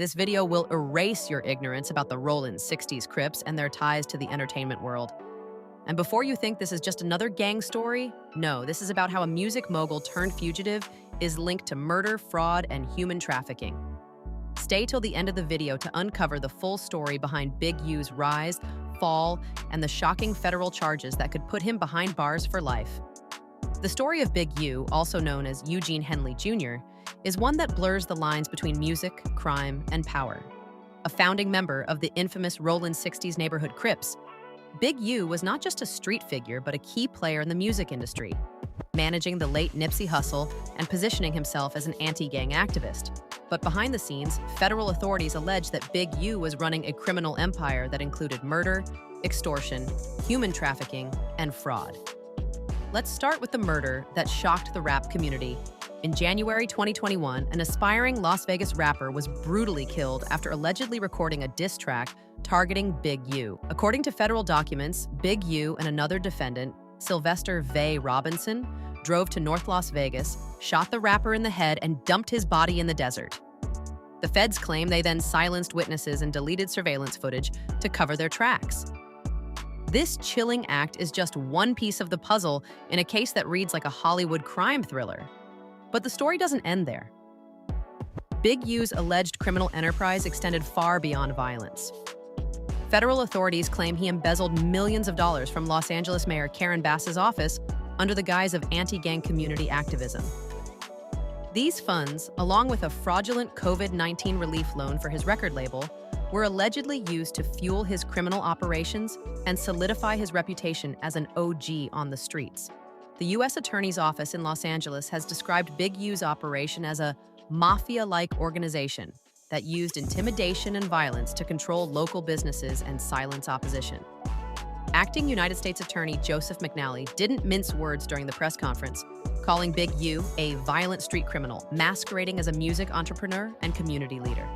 this video will erase your ignorance about the Rollin 60s Crips and their ties to the entertainment world. And before you think this is just another gang story, no, this is about how a music mogul turned fugitive is linked to murder, fraud, and human trafficking. Stay till the end of the video to uncover the full story behind Big U's rise, fall, and the shocking federal charges that could put him behind bars for life. The story of Big U, also known as Eugene Henley Jr., is one that blurs the lines between music, crime, and power. A founding member of the infamous Rollin 60s neighborhood Crips, Big U was not just a street figure but a key player in the music industry, managing the late Nipsey Hussle and positioning himself as an anti-gang activist. But behind the scenes, federal authorities allege that Big U was running a criminal empire that included murder, extortion, human trafficking, and fraud. Let's start with the murder that shocked the rap community. In January 2021, an aspiring Las Vegas rapper was brutally killed after allegedly recording a diss track targeting Big U. According to federal documents, Big U and another defendant, Sylvester Vay Robinson, drove to North Las Vegas, shot the rapper in the head, and dumped his body in the desert. The feds claim they then silenced witnesses and deleted surveillance footage to cover their tracks. This chilling act is just one piece of the puzzle in a case that reads like a Hollywood crime thriller. But the story doesn't end there. Big U's alleged criminal enterprise extended far beyond violence. Federal authorities claim he embezzled millions of dollars from Los Angeles Mayor Karen Bass's office under the guise of anti-gang community activism. These funds, along with a fraudulent COVID-19 relief loan for his record label, were allegedly used to fuel his criminal operations and solidify his reputation as an OG on the streets. The U.S. Attorney's Office in Los Angeles has described Big U's operation as a mafia-like organization that used intimidation and violence to control local businesses and silence opposition. Acting United States Attorney Joseph McNally didn't mince words during the press conference, calling Big U a violent street criminal masquerading as a music entrepreneur and community leader.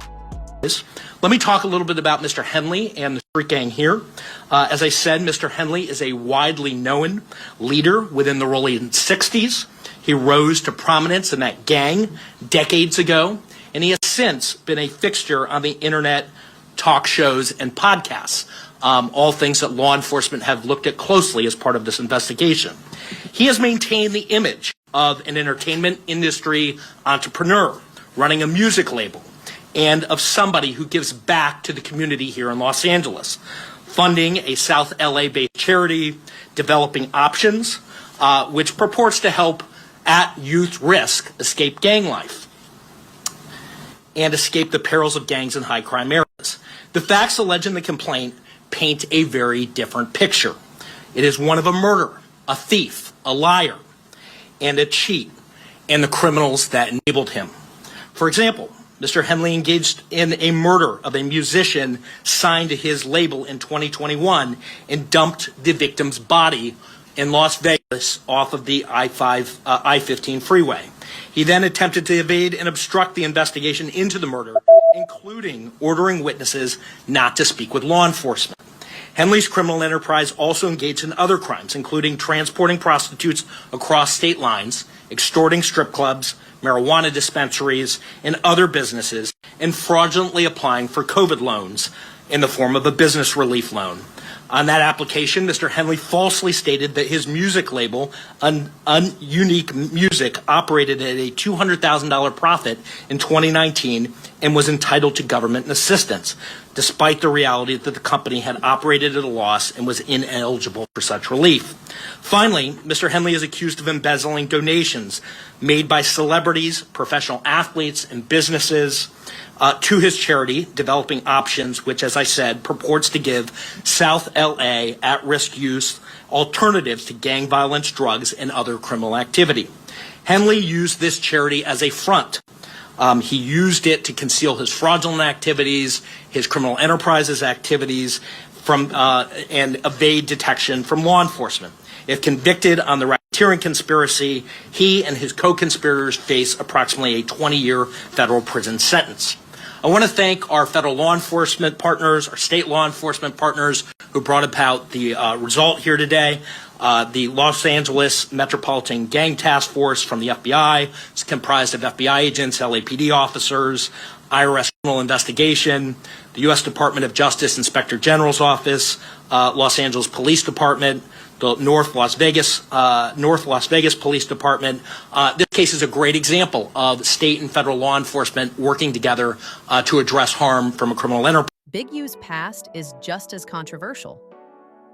Let me talk a little bit about Mr. Henley and the street gang here. As I said, Mr. Henley is a widely known leader within the Rollin 60s. He rose to prominence in that gang decades ago, and he has since been a fixture on the internet, talk shows, and podcasts, all things that law enforcement have looked at closely as part of this investigation. He has maintained the image of an entertainment industry entrepreneur running a music label, and of somebody who gives back to the community here in Los Angeles, funding a South LA-based charity, developing options, which purports to help at-youth risk escape gang life and escape the perils of gangs in high-crime areas. The facts alleged in the complaint paint a very different picture. It is one of a murderer, a thief, a liar, and a cheat, and the criminals that enabled him. For example, Mr. Henley engaged in a murder of a musician signed to his label in 2021 and dumped the victim's body in Las Vegas off of the I-15 freeway. He then attempted to evade and obstruct the investigation into the murder, including ordering witnesses not to speak with law enforcement. Henley's criminal enterprise also engaged in other crimes, including transporting prostitutes across state lines, extorting strip clubs, marijuana dispensaries, and other businesses, and fraudulently applying for COVID loans in the form of a business relief loan. On that application, Mr. Henley falsely stated that his music label, Unique Music, operated at a $200,000 profit in 2019 and was entitled to government assistance, despite the reality that the company had operated at a loss and was ineligible for such relief. Finally, Mr. Henley is accused of embezzling donations made by celebrities, professional athletes, and businesses to his charity, Developing Options, which, as I said, purports to give South LA at-risk youth alternatives to gang violence, drugs, and other criminal activity. Henley used this charity as a front. He used it to conceal his fraudulent activities, his criminal enterprises activities, and evade detection from law enforcement. If convicted on the racketeering conspiracy, he and his co-conspirators face approximately a 20-year federal prison sentence. I want to thank our federal law enforcement partners, our state law enforcement partners who brought about the result here today. The Los Angeles Metropolitan Gang Task Force from the FBI. It's comprised of FBI agents, LAPD officers, IRS Criminal Investigation, the U.S. Department of Justice Inspector General's Office, Los Angeles Police Department, the North Las Vegas Police Department. This case is a great example of state and federal law enforcement working together to address harm from a criminal enterprise. Big U's past is just as controversial.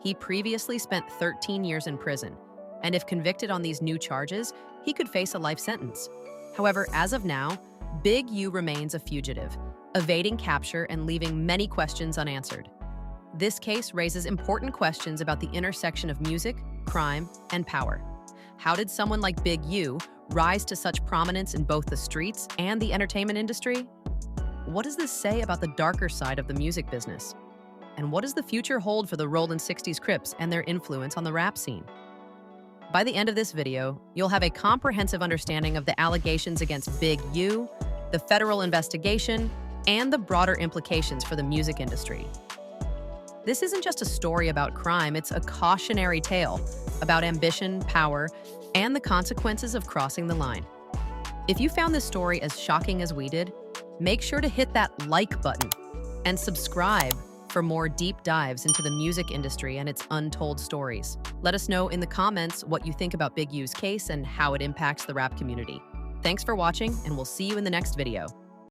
He previously spent 13 years in prison, and if convicted on these new charges, he could face a life sentence. However, as of now, Big U remains a fugitive, evading capture and leaving many questions unanswered. This case raises important questions about the intersection of music, crime, and power. How did someone like Big U rise to such prominence in both the streets and the entertainment industry? What does this say about the darker side of the music business? And what does the future hold for the Rollin 60s Crips and their influence on the rap scene? By the end of this video, you'll have a comprehensive understanding of the allegations against Big U, the federal investigation, and the broader implications for the music industry. This isn't just a story about crime, it's a cautionary tale about ambition, power, and the consequences of crossing the line. If you found this story as shocking as we did, make sure to hit that like button and subscribe for more deep dives into the music industry and its untold stories. Let us know in the comments what you think about Big U's case and how it impacts the rap community. Thanks for watching, and we'll see you in the next video.